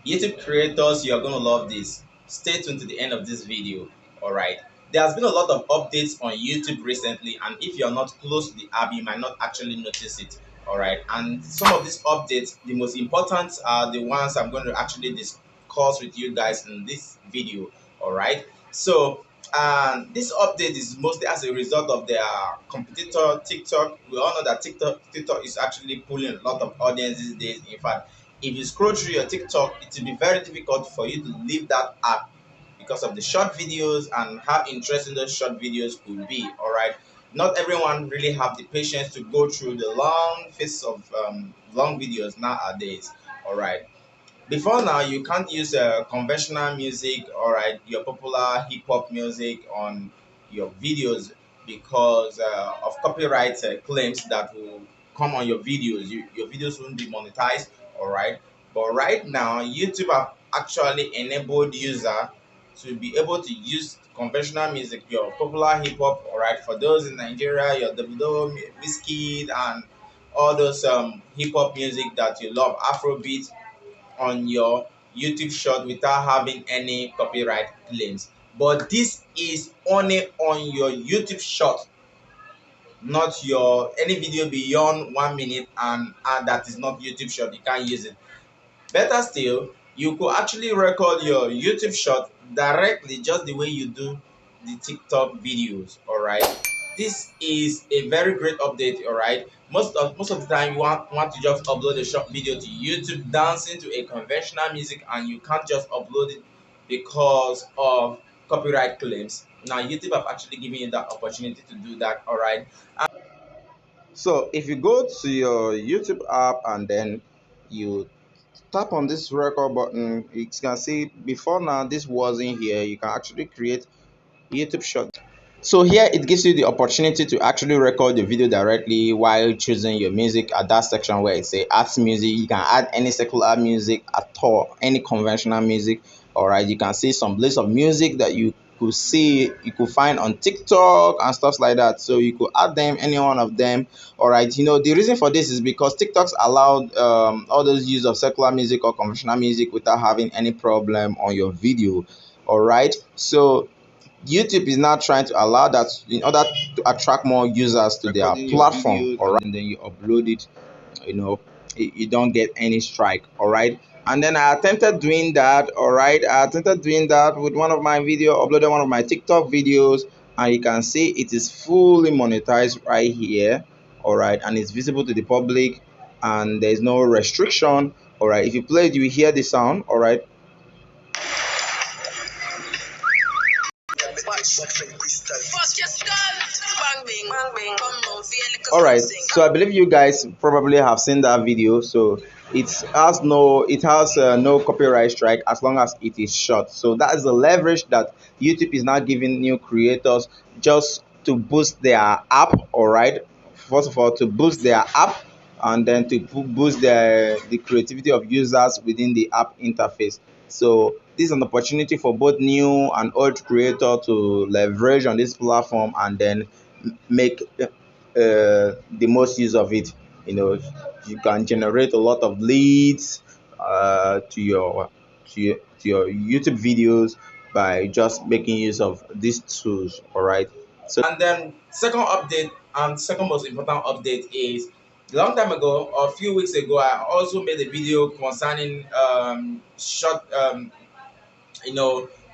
YouTube creators, you are going to love this. Stay tuned to the end of this video. All right. There has been a lot of updates on YouTube recently, and if you're not close to the app, you might not actually notice it. All right. And some of these updates, the most important are the ones I'm going to actually discuss with you guys in this video. All right. So, this update is mostly as a result of their competitor TikTok. We all know that TikTok is actually pulling a lot of audience these days. In fact, if you scroll through your TikTok, it will be very difficult for you to leave that app because of the short videos and how interesting those short videos could be. All right, not everyone really have the patience to go through the long face of long videos nowadays. All right, before now you can't use conventional music, all right, your popular hip hop music on your videos because of copyright claims that will come on your videos. Your videos won't be monetized, all right. But right now YouTube have actually enabled user to be able to use conventional music, your popular hip hop, all right, for those in Nigeria, your Davido, Wizkid, and all those hip hop music that you love, Afrobeat, on your YouTube short without having any copyright claims. But this is only on your YouTube short, not your any video beyond 1 minute, and that is not YouTube short. You can't use it. Better still, you could actually record your YouTube short directly just the way you do the TikTok videos, all right? This is a very great update, all right? Most of the time you want to just upload a short video to YouTube dancing to a conventional music, and you can't just upload it because of copyright claims. Now YouTube have actually given you that opportunity to do that, all right? So if you go to your YouTube app and then you tap on this record button, you can see before now this wasn't here. You can actually create YouTube short. So here it gives you the opportunity to actually record the video directly while choosing your music at that section where it say add music. You can add any secular music at all, any conventional music. All right, you can see some list of music that you could find on TikTok and stuff like that. So you could add them, any one of them. All right, the reason for this is because TikTok's allowed all those use of secular music or conventional music without having any problem on your video. All right, so YouTube is now trying to allow that in order to attract more users to their platform, all right, and then you upload it, you know, you don't get any strike, all right. And then I attempted doing that, all right. I attempted doing that with one of my video, uploaded one of my TikTok videos, and you can see it is fully monetized right here, all right, and it's visible to the public, and there's no restriction, all right. If you play it, you will hear the sound, all right. All right, so I believe you guys probably have seen that video. So it has no copyright strike as long as it is short. So that is the leverage that YouTube is now giving new creators just to boost their app. All right, first of all, to boost their app, and then to boost the creativity of users within the app interface. So this is an opportunity for both new and old creator to leverage on this platform and then make the most use of it. You can generate a lot of leads to your YouTube videos by just making use of these tools. All right. So and then second most important update is a long time ago, or a few weeks ago, I also made a video concerning short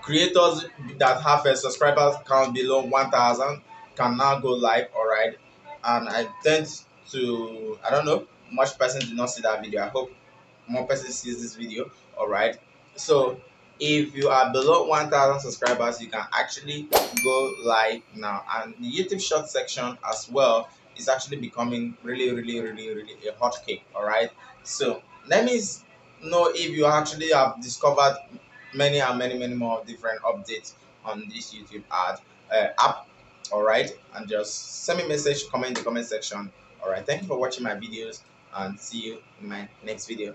creators that have a subscribers count below 1,000 can now go live, all right. And I tend to, I don't know, much person did not see that video. I hope more person sees this video, all right. So if you are below 1,000 subscribers, you can actually go live now, and the YouTube short section as well is actually becoming really, really, really, really a hot cake, all right. So let me know if you actually have discovered many and many, many more different updates on this YouTube app, all right. And just send me a message, comment in the comment section. All right, thank you for watching my videos, and see you in my next video.